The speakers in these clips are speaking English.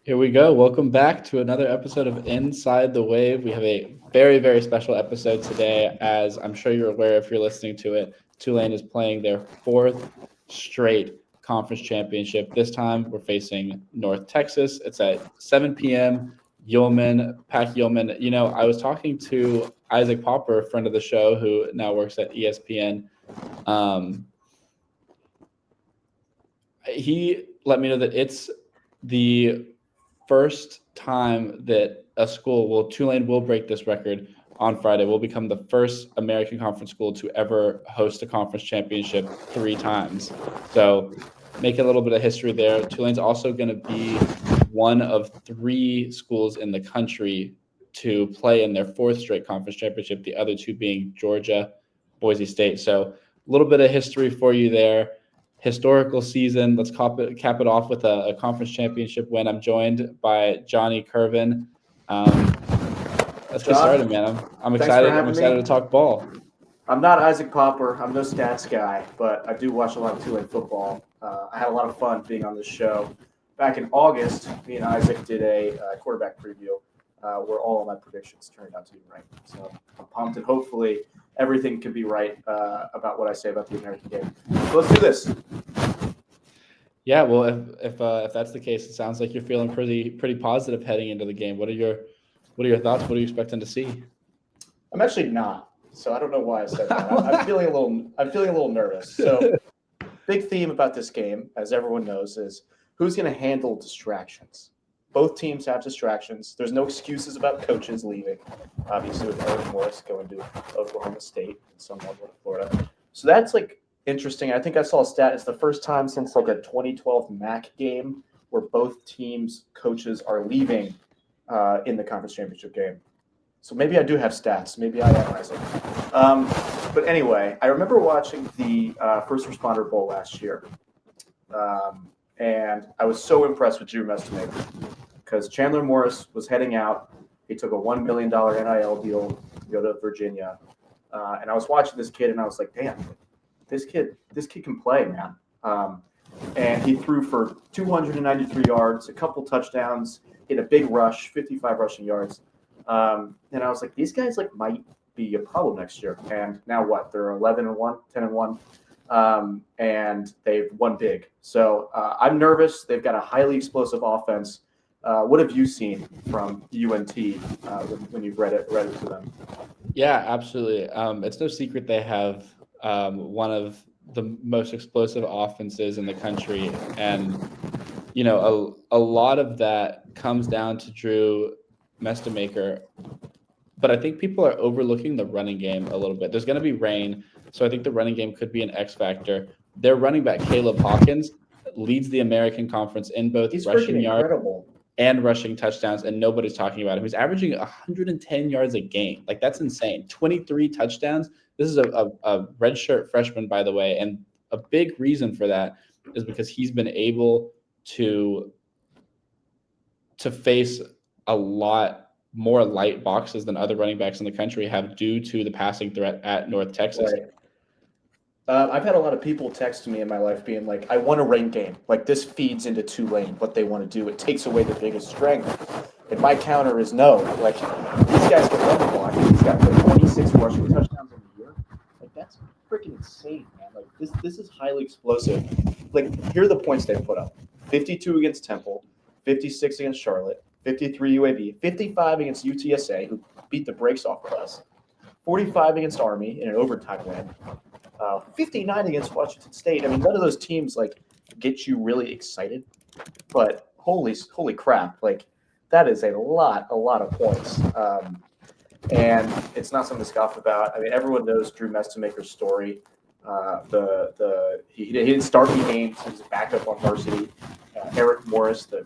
Here we go. Welcome back to another episode of Inside the Wave. We have a very, very special episode today. As I'm sure you're aware if you're listening to it, Tulane is playing their fourth straight conference championship. This time we're facing North Texas. It's at 7 p.m. Pack Yeoman. You know, I was talking to Isaac Popper, a friend of the show who now works at ESPN. He let me know that it's the first time that Tulane will break this record on Friday. Will become the first American Conference school to ever host a conference championship 3 times. So make a little bit of history there. Tulane's also going to be one of 3 schools in the country to play in their 4th straight conference championship, the other 2 being Georgia, Boise State. So a little bit of history for you there. Historical season. Let's cap it off with a conference championship win. I'm joined by Johnny Kirven. Let's get started, man. I'm excited. I'm excited to talk ball. I'm not Isaac Popper. I'm no stats guy, but I do watch a lot of Tulane football. I had a lot of fun being on this show. Back in August, me and Isaac did a quarterback preview where all of my predictions turned out to be right. So I'm pumped, and hopefully everything can be right about what I say about the American game. So let's do this. Yeah, well, if that's the case, it sounds like you're feeling pretty positive heading into the game. What are your thoughts? What are you expecting to see? I'm actually not. So I don't know why I said that. I'm feeling a little nervous. So big theme about this game, as everyone knows, is who's going to handle distractions. Both teams have distractions. There's no excuses about coaches leaving. Obviously, with Eric Morris going to Oklahoma State and someone with Florida. So that's interesting. I think I saw a stat. It's the first time since a 2012 MAC game where both teams' coaches are leaving in the conference championship game. So maybe I do have stats. Maybe I am Isaac. But anyway, I remember watching the First Responder Bowl last year. And I was so impressed with Drew Mestemaker because Chandler Morris was heading out. He took a $1 million NIL deal to go to Virginia. And I was watching this kid, and I was like, damn, this kid can play, man. And he threw for 293 yards, a couple touchdowns, hit a big rush, 55 rushing yards. And I was like, these guys might be a problem next year. And now what? They're 11-1, 10-1. And they've won big. So I'm nervous. They've got a highly explosive offense. What have you seen from UNT when you've read it to them? Yeah, absolutely. It's no secret they have one of the most explosive offenses in the country. And, you know, a lot of that comes down to Drew Mestemaker. But I think people are overlooking the running game a little bit. There's going to be rain, so I think the running game could be an X factor. Their running back, Caleb Hawkins, leads the American Conference in both rushing yards and rushing touchdowns, and nobody's talking about him. He's averaging 110 yards a game. That's insane. 23 touchdowns. This is a redshirt freshman, by the way, and a big reason for that is because he's been able to face a lot more light boxes than other running backs in the country have due to the passing threat at North Texas. Right. I've had a lot of people text me in my life being like, I want a rain game. This feeds into Tulane, what they want to do. It takes away the biggest strength. And my counter is no. These guys can run the block. He's got 26 rushing touchdowns in a year. That's freaking insane, man. This is highly explosive. Here are the points they put up. 52 against Temple, 56 against Charlotte, 53 UAB, 55 against UTSA, who beat the brakes off of us, 45 against Army in an overtime win, 59 against Washington State. I mean, none of those teams get you really excited, but holy crap, that is a lot of points. And it's not something to scoff about. I mean, everyone knows Drew Mestemaker's story. He didn't start the games. He was a backup on varsity. Eric Morris, the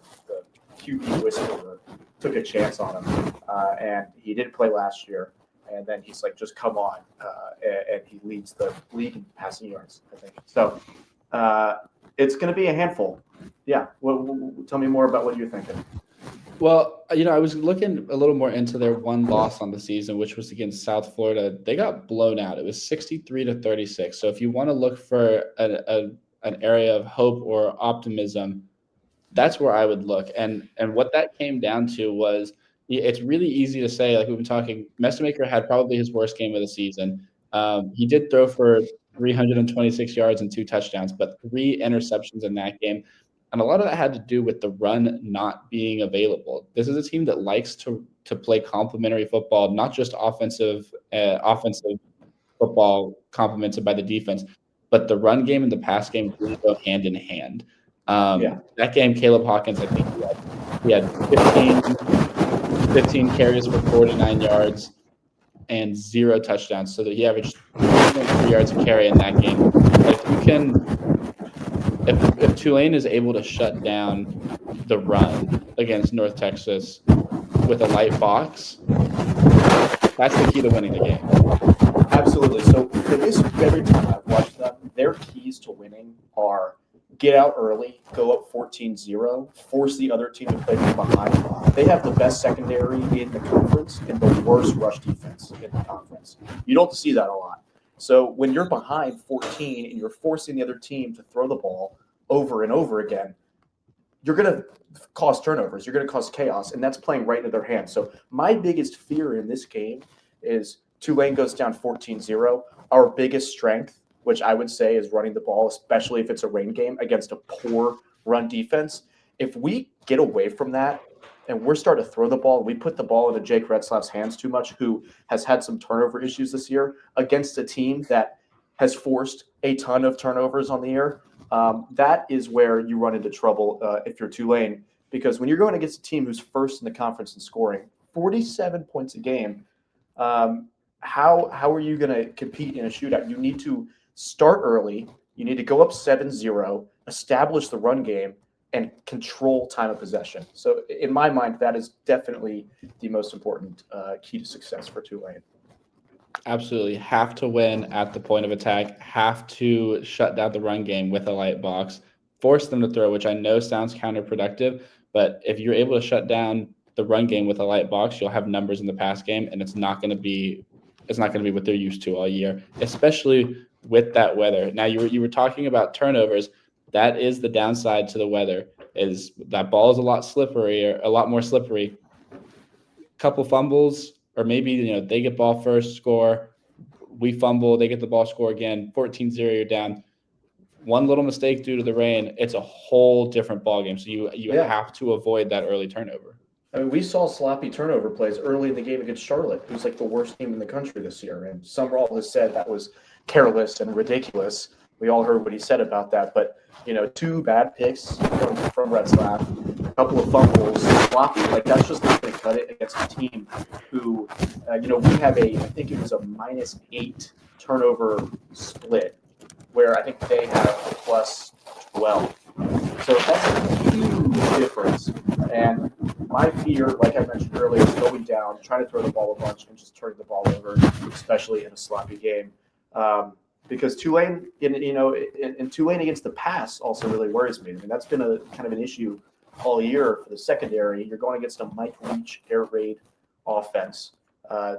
QB whisperer, took a chance on him, and he didn't play last year. And then he's just come on, and he leads the league in passing yards, I think. So it's going to be a handful. Yeah. Well, tell me more about what you're thinking. Well, I was looking a little more into their one loss on the season, which was against South Florida. They got blown out. It was 63-36. So if you want to look for an area of hope or optimism, That's where I would look. And what that came down to was it's really easy to say, like we've been talking, Mestamaker had probably his worst game of the season. He did throw for 326 yards and 2 touchdowns, but 3 interceptions in that game. And a lot of that had to do with the run not being available. This is a team that likes to play complementary football, not just offensive football complemented by the defense, but the run game and the pass game really go hand in hand. That game, Caleb Hawkins, I think he had 15 carries for 49 yards and 0 touchdowns, so that he averaged 3 yards a carry in that game. If Tulane is able to shut down the run against North Texas with a light box, that's the key to winning the game. Absolutely. So for this, every time I've watched them, their keys to winning are get out early, go up 14-0, force the other team to play from behind. They have the best secondary in the conference and the worst rush defense in the conference. You don't see that a lot. So when you're behind 14 and you're forcing the other team to throw the ball over and over again, you're going to cause turnovers. You're going to cause chaos, and that's playing right into their hands. So my biggest fear in this game is Tulane goes down 14-0. Our biggest strength, which I would say is running the ball, especially if it's a rain game against a poor run defense. If we get away from that and we're starting to throw the ball, we put the ball into Jake Retzlaff's hands too much, who has had some turnover issues this year against a team that has forced a ton of turnovers on the year. That is where you run into trouble if you're Tulane, because when you're going against a team who's first in the conference in scoring, 47 points a game, how are you going to compete in a shootout? You need to start early. You need to go up 7-0, establish the run game, and control time of possession. So in my mind, that is definitely the most important key to success for Tulane. Absolutely. Have to win at the point of attack, have to shut down the run game with a light box, force them to throw, which I know sounds counterproductive, but if you're able to shut down the run game with a light box, you'll have numbers in the pass game, and it's not going to be what they're used to all year, especially with that weather. Now you were talking about turnovers. That is the downside to the weather, is that ball is a lot more slippery. Couple fumbles, or maybe they get ball first, score, we fumble, they get the ball, score again, 14-0, you're down. One little mistake due to the rain, it's a whole different ball game. So you have to avoid that early turnover. I mean, we saw sloppy turnover plays early in the game against Charlotte, who's like the worst team in the country this year. And Summerall has said that was careless and ridiculous. We all heard what he said about that. But, 2 bad picks from Retzlaff, a couple of fumbles, sloppy. Like, that's just not going to cut it against a team who, we have I think it was a -8 turnover split, where I think they have plus 12. So that's a huge difference. And my fear, like I mentioned earlier, is going down, trying to throw the ball a bunch, and just turning the ball over, especially in a sloppy game. Because Tulane, in Tulane against the pass also really worries me. I mean, that's been a kind of an issue all year for the secondary. You're going against a Mike Leach air raid offense.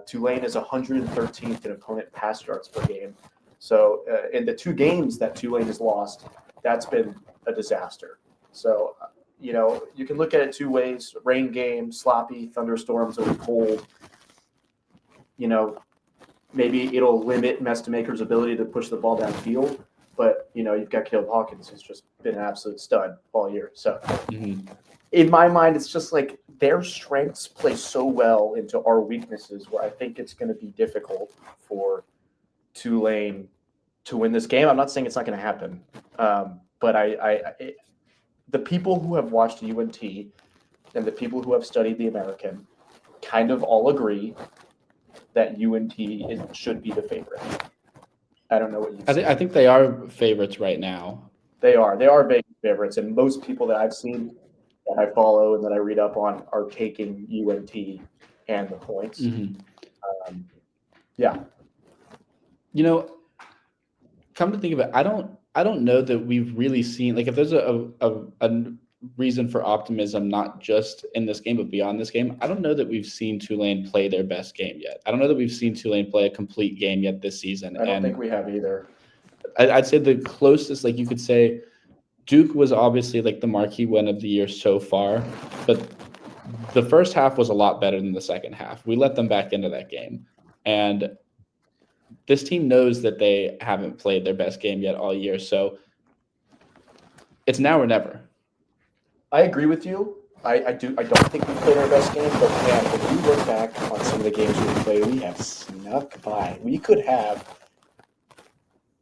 Tulane is 113th in opponent pass yards per game. So in the 2 games that Tulane has lost, that's been a disaster. So, you can look at it 2 ways: rain game, sloppy, thunderstorms, or cold. Maybe it'll limit Mestamaker's ability to push the ball downfield, but you've got Caleb Hawkins, who's just been an absolute stud all year. So in my mind, it's just like their strengths play so well into our weaknesses, where I think it's going to be difficult for Tulane to win this game. I'm not saying it's not going to happen, but the people who have watched UNT and the people who have studied the American kind of all agree that UNT should be the favorite. I don't know what you think. I think they are favorites right now. They are big favorites, and most people that I've seen, that I follow and that I read up on, are taking UNT and the points. Come to think of it, I don't know that we've really seen, like, if there's a reason for optimism, not just in this game but beyond this game, I don't know that we've seen Tulane play their best game yet. I don't know that we've seen Tulane play a complete game yet this season. I don't think we have either. I'd say the closest, like you could say, Duke was obviously like the marquee win of the year so far, but the first half was a lot better than the second half. We let them back into that game. And this team knows that they haven't played their best game yet all year. So it's now or never. I agree with you. I don't think we played our best game, but man, if you look back on some of the games we played, we have snuck by. We could have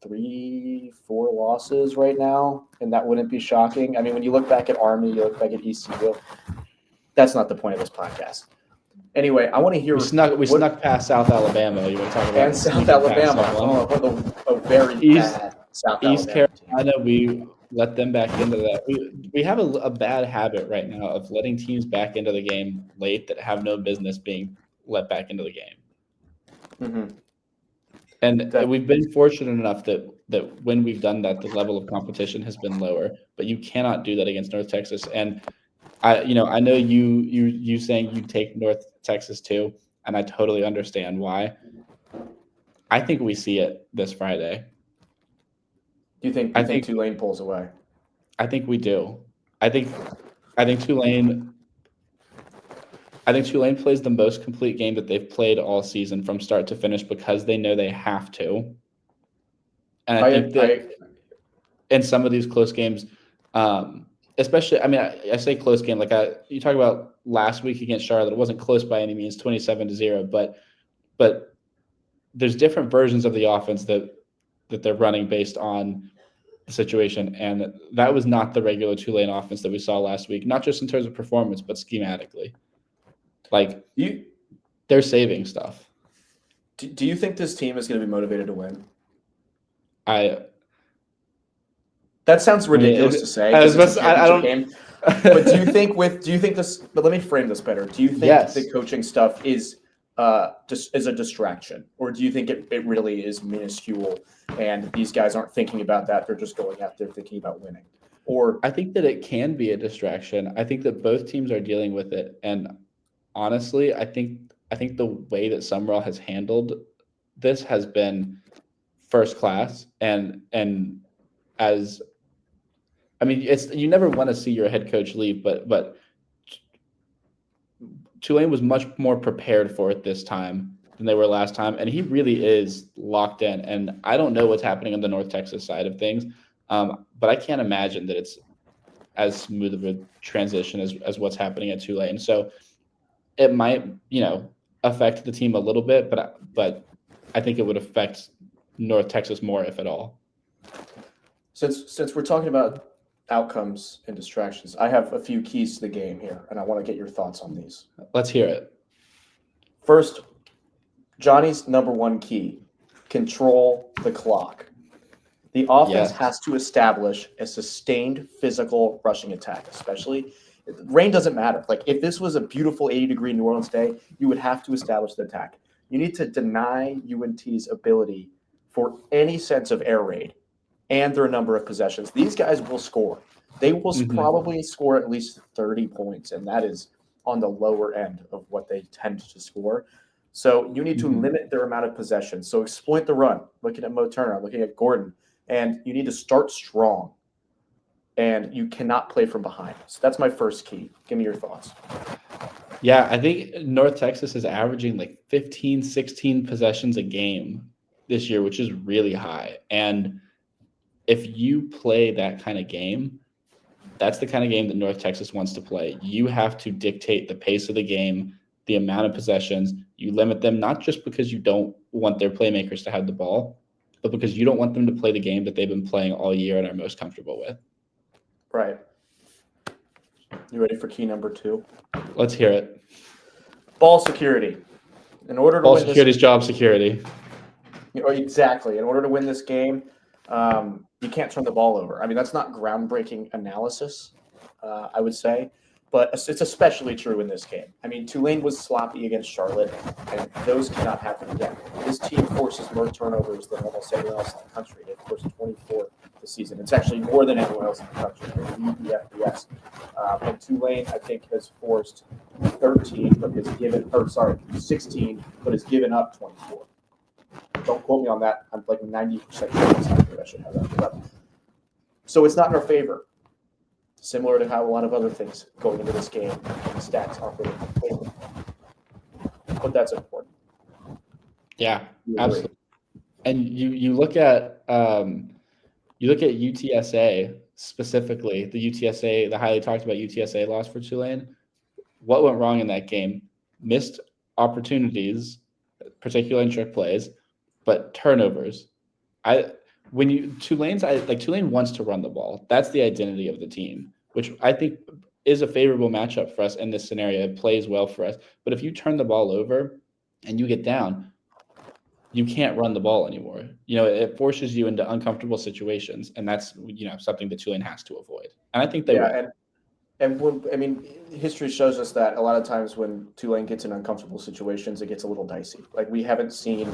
3-4 losses right now, and that wouldn't be shocking. I mean, when you look back at Army, you look back at ECU, that's not the point of this podcast. Anyway, I want to hear. We snuck past South Alabama. You were talking about and South Alabama. A very bad South East Alabama Carolina. team. We let them back into that. We have a bad habit right now of letting teams back into the game late that have no business being let back into the game. Mm-hmm. And we've been fortunate enough that when we've done that, the level of competition has been lower. But you cannot do that against North Texas. And I know you saying you take North Texas too, and I totally understand why. I think we see it this Friday. You think Tulane pulls away? I think we do. I think Tulane. I think Tulane plays the most complete game that they've played all season from start to finish because they know they have to. And I think that in some of these close games, especially, I mean, I say close game, like you talk about last week against Charlotte, it wasn't close by any means, 27-0, but there's different versions of the offense that they're running based on the situation. And that was not the regular Tulane offense that we saw last week, not just in terms of performance, but schematically. Like they're saving stuff. Do you think this team is going to be motivated to win? That sounds ridiculous to say. I don't. But do you think this? But let me frame this better. Do you think the coaching stuff is just is a distraction, or do you think it really is minuscule and these guys aren't thinking about that? They're just going out there thinking about winning. Or I think that it can be a distraction. I think that both teams are dealing with it, and honestly, I think the way that Summerall has handled this has been first class, and as I mean, you never want to see your head coach leave, but Tulane was much more prepared for it this time than they were last time, and he really is locked in. And I don't know what's happening on the North Texas side of things, but I can't imagine that it's as smooth of a transition as what's happening at Tulane. So it might, affect the team a little bit, but I think it would affect North Texas more, if at all. Since we're talking about outcomes and distractions, I have a few keys to the game here, and I want to get your thoughts on these. Let's hear it. First, Johnny's number one key: control the clock. The offense has to establish a sustained physical rushing attack, especially. Rain doesn't matter. Like, if this was a beautiful 80-degree New Orleans day, you would have to establish the attack. You need to deny UNT's ability for any sense of air raid and their number of possessions. These guys will score. They will probably score at least 30 points, and that is on the lower end of what they tend to score. So you need to limit their amount of possessions. So exploit the run, looking at Mo Turner, looking at Gordon, and you need to start strong. And you cannot play from behind. So that's my first key. Give me your thoughts. Yeah, I think North Texas is averaging like 15, 16 possessions a game this year, which is really high. And if you play that kind of game, that's the kind of game that North Texas wants to play. You have to dictate the pace of the game, the amount of possessions. You limit them, not just because you don't want their playmakers to have the ball, but because you don't want them to play the game that they've been playing all year and are most comfortable with. Right. You ready for key number 2? Let's hear it. Ball security. In order to ball win security is job security. Exactly. In order to win this game, you can't turn the ball over. I mean, that's not groundbreaking analysis, I would say, but it's especially true in this game. I mean, Tulane was sloppy against Charlotte, and those cannot happen again. This team forces more turnovers than almost anyone else in the country. They've forced 24 this season. It's actually more than anyone else in the country. They lead the FBS. And Tulane, I think, has forced 16, but has given up 24. Don't quote me on that. I'm like 90% sure I should have that. So it's not in our favor. similar to how a lot of other things going into this game, stats aren't really complete. But that's important. Yeah, You agree? absolutely. And you look at UTSA specifically, the highly talked about UTSA loss for Tulane. What went wrong in that game? Missed opportunities, particularly in trick plays, but turnovers. Tulane wants to run the ball. That's the identity of the team, which I think is a favorable matchup for us in this scenario. It plays well for us. But if you turn the ball over and you get down, you can't run the ball anymore. It forces you into uncomfortable situations, and that's something that Tulane has to avoid. And I think they will. History shows us that a lot of times when Tulane gets in uncomfortable situations, it gets a little dicey. Like, we haven't seen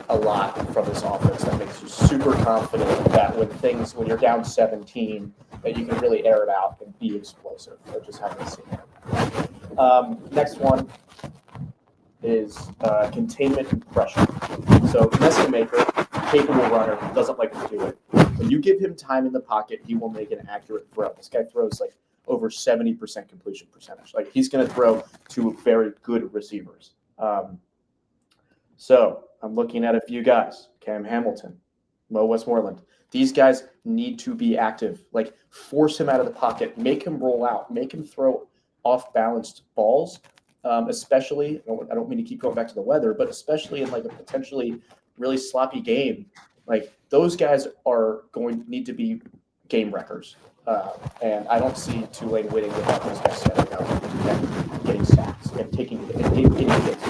a lot from this offense that makes you super confident that when you're down 17, that you can really air it out and be explosive. I just haven't seen that. Next one is containment and pressure. So Maker, capable runner, doesn't like to do it. When you give him time in the pocket, he will make an accurate throw. This guy throws like over 70% completion percentage. Like, he's going to throw to very good receivers. So I'm looking at a few guys: Cam Hamilton, Mo Westmoreland. These guys need to be active. Like, force him out of the pocket, make him roll out, make him throw off-balanced balls. Especially, I don't mean to keep going back to the weather, but especially in like a potentially really sloppy game, like, those guys are going to need to be game wreckers. And I don't see Tulane winning without those guys setting up and getting sacks and getting hits.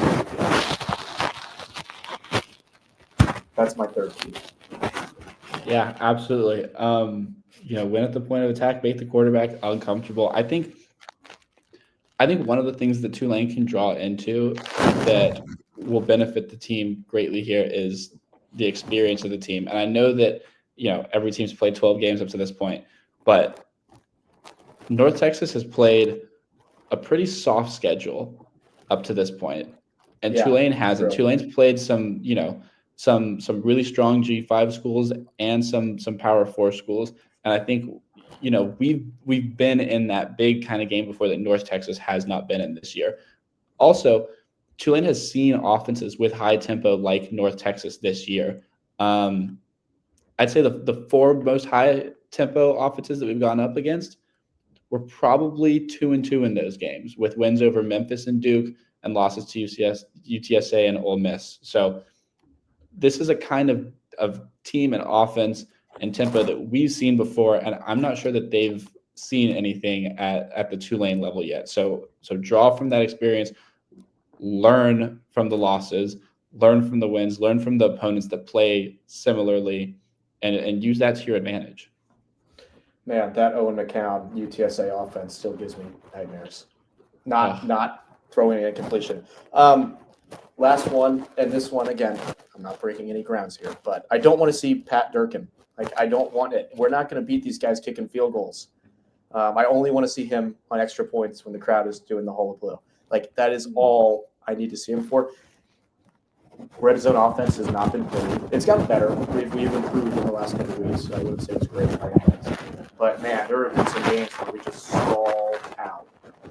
That's my third key. Yeah, absolutely. Win at the point of attack, make the quarterback uncomfortable. I think one of the things that Tulane can draw into that will benefit the team greatly here is the experience of the team. And I know that, every team's played 12 games up to this point, but North Texas has played a pretty soft schedule up to this point, and Tulane hasn't. True. Tulane's played some really strong G5 schools and some Power 4 schools. And I think, we've been in that big kind of game before that North Texas has not been in this year. Also, Tulane has seen offenses with high tempo like North Texas this year. I'd say the four most high tempo offenses that we've gone up against were probably 2-2 in those games, with wins over Memphis and Duke and losses to UTSA and Ole Miss. So this is a kind of team and offense and tempo that we've seen before, and I'm not sure that they've seen anything at the Tulane level yet. So draw from that experience, learn from the losses, learn from the wins, learn from the opponents that play similarly, and use that to your advantage. Man, that Owen McCown UTSA offense still gives me nightmares. Not throwing a completion. Last one, and this one, again, I'm not breaking any grounds here, but I don't want to see Pat Durkin. Like, I don't want it. We're not going to beat these guys kicking field goals. I only want to see him on extra points when the crowd is doing the hullabaloo. Like, that is all I need to see him for. Red zone offense has not been great. It's gotten better. We've improved in the last couple of weeks. So I wouldn't say it's great. But, man, there have been some games where we just stalled out.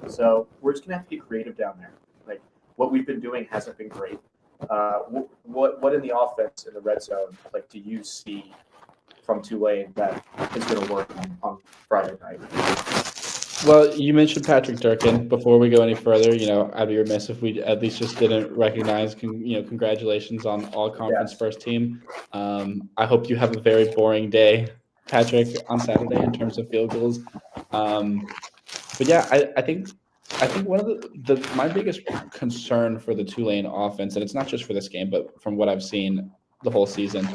So we're just going to have to get creative down there. Like, what we've been doing hasn't been great. What in the offense in the red zone, like, do you see from Tulane that is going to work on Friday night? Well, you mentioned Patrick Durkin. Before we go any further, I'd be remiss if we at least just didn't recognize, congratulations on all conference first team. I hope you have a very boring day, Patrick, on Saturday in terms of field goals. But yeah, I think one of my biggest concern for the Tulane offense, and it's not just for this game, but from what I've seen the whole season,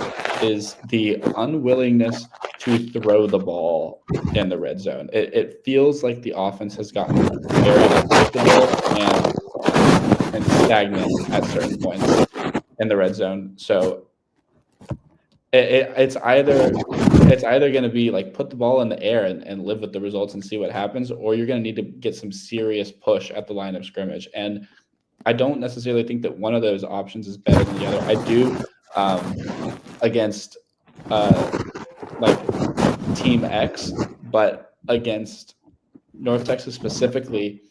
is the unwillingness to throw the ball in the red zone. It feels like the offense has gotten very predictable and stagnant at certain points in the red zone. So it's either going to be like put the ball in the air and live with the results and see what happens, or you're going to need to get some serious push at the line of scrimmage. And I don't necessarily think that one of those options is better than the other. I do against like Team X, but against North Texas specifically,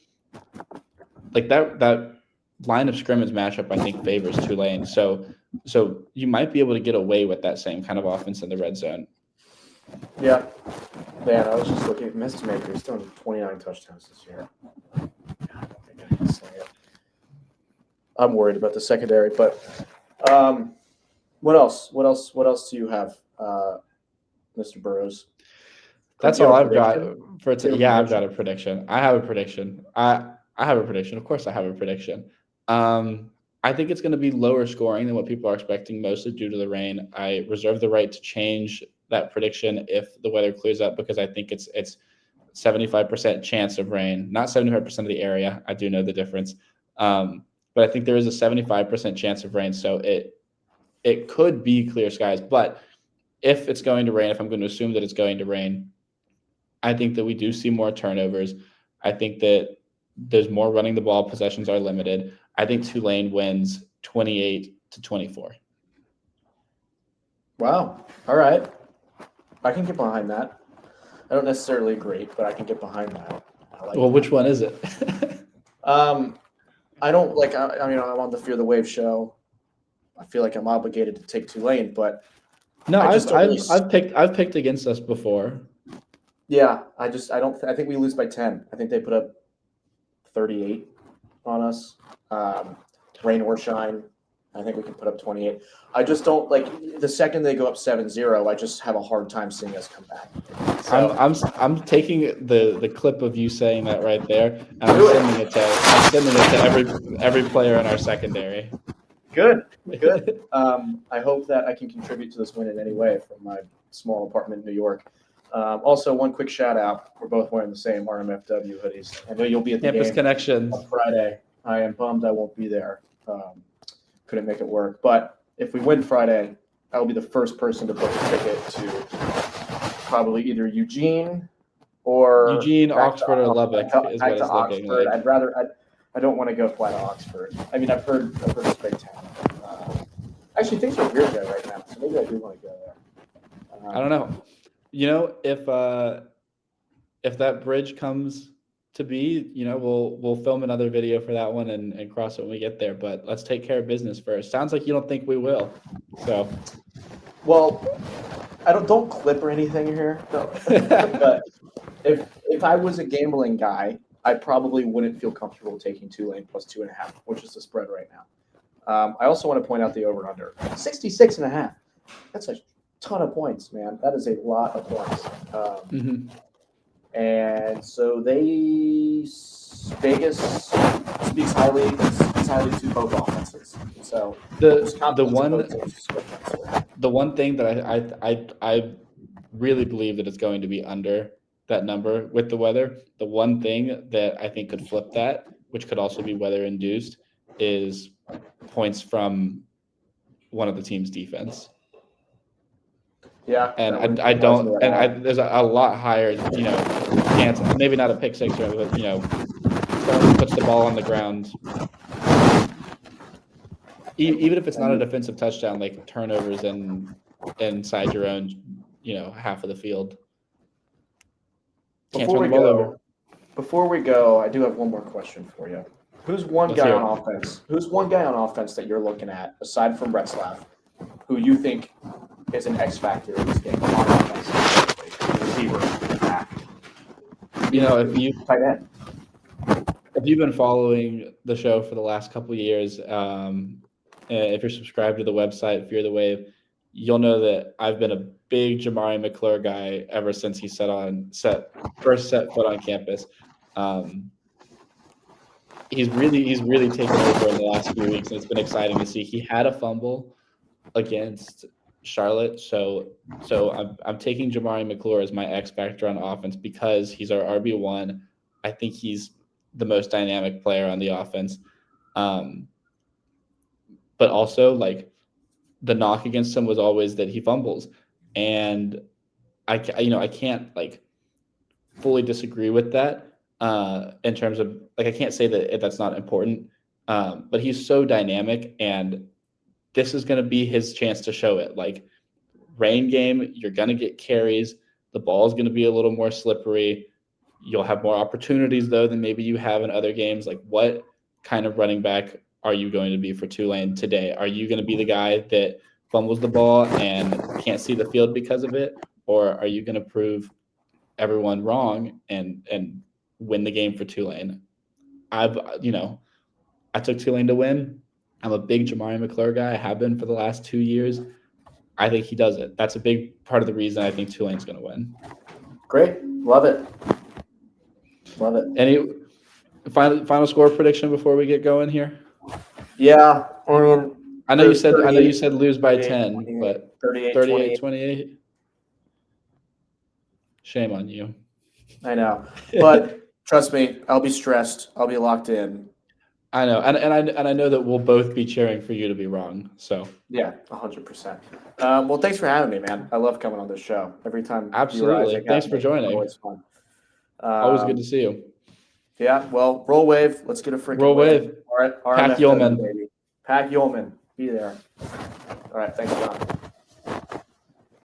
like that line of scrimmage matchup, I think favors Tulane. So you might be able to get away with that same kind of offense in the red zone. Yeah. Man, I was just looking at Mistmaker. He's throwing 29 touchdowns this year. I don't think I can say it. I'm worried about the secondary, but what else? What else do you have, Mr. Burrows? That's Do you all have a I've got prediction? for Do you today. have a Yeah, I've got prediction? a prediction. I have a prediction. I have a prediction. Of course, I have a prediction. I think it's going to be lower scoring than what people are expecting, mostly due to the rain. I reserve the right to change that prediction if the weather clears up, because I think it's 75% chance of rain, not 75% of the area. I do know the difference. But I think there is a 75% chance of rain. So it could be clear skies. But if it's going to rain, if I'm going to assume that it's going to rain, I think that we do see more turnovers. I think that there's more running the ball. Possessions are limited. I think Tulane wins 28-24. Wow. All right. I can get behind that. I don't necessarily agree, but I can get behind that. I like Well, that. which one is it? I don't like. I mean, I'm on the Fear the Wave show. I feel like I'm obligated to take Tulane, but No, I just don't really. I've picked against us before. Yeah, I don't. I think we lose by 10. I think they put up 38 on us. Rain or shine, I think we can put up 28. I just don't like the second they go up 7-0. I just have a hard time seeing us come back. So, I'm taking the clip of you saying that right there, and I'm sending it to every player in our secondary. good. I hope that I can contribute to this win in any way from my small apartment in New York. Also, one quick shout out. We're both wearing the same RMFW hoodies. I know you'll be at the Campus game connections. on Friday. I am bummed I won't be there. Couldn't make it work. But if we win Friday, I will be the first person to book a ticket to probably either Eugene, Oxford, or Lubbock is back what to it's looking Oxford. like. I don't want to go fly to Oxford. I mean, I've heard it's a great town. Actually, things are weird there right now, so maybe I do want to go there. I don't know. You know, if that bridge comes to be, we'll film another video for that one and cross it when we get there. But let's take care of business first. Sounds like you don't think we will. So, well, I don't clip or anything here. No. But if I was a gambling guy, I probably wouldn't feel comfortable taking Tulane plus 2.5, which is the spread right now. I also want to point out the over/under 66.5. That's a ton of points, man. That is a lot of points. And so Vegas speaks highly to both offenses. So the one thing that I really believe that it's going to be under that number with the weather. The one thing that I think could flip that, which could also be weather induced, is points from one of the team's defense. Yeah, and there's a lot higher, chance, maybe not a pick six, but someone puts the ball on the ground, even if it's not a defensive touchdown, like turnovers and inside your own, half of the field. Can't turn the ball over. Before we go, I do have one more question for you. Who's one guy on offense? Who's one guy on offense that you're looking at aside from Retzlaff, who you think is an X factor in this game on offense? Receiver, back. If you've been following the show for the last couple of years, if you're subscribed to the website Fear the Wave, you'll know that I've been a big Jamari McClure guy ever since he first set foot on campus. He's really taken over in the last few weeks, and it's been exciting to see. He had a fumble against Charlotte, so I'm taking Jamari McClure as my X factor on offense because he's our RB1. I think he's the most dynamic player on the offense, but also like the knock against him was always that he fumbles, and I can't like fully disagree with that in terms of like I can't say that that's not important, but he's so dynamic, and this is going to be his chance to show it. Like rain game, you're going to get carries. The ball is going to be a little more slippery. You'll have more opportunities, though, than maybe you have in other games. Like, what kind of running back are you going to be for Tulane today? Are you going to be the guy that fumbles the ball and can't see the field because of it? Or are you going to prove everyone wrong and win the game for Tulane? I took Tulane to win. I'm a big Jamari McClure guy. I have been for the last 2 years. I think he does it. That's a big part of the reason I think Tulane's going to win. Great. Love it. Love it. Any final score prediction before we get going here? Yeah. I know you said lose by 10, but 38-28. Shame on you. I know. But trust me, I'll be stressed. I'll be locked in. I know. And I know that we'll both be cheering for you to be wrong. So yeah, 100%. Well, thanks for having me, man. I love coming on this show. Every time. Absolutely. Thanks for joining. Always fun. Always good to see you. Yeah, well, roll wave. Let's get a freaking roll wave. All right, Pack Yeoman. baby. Pack Yeoman. Be there. All right, thanks, John.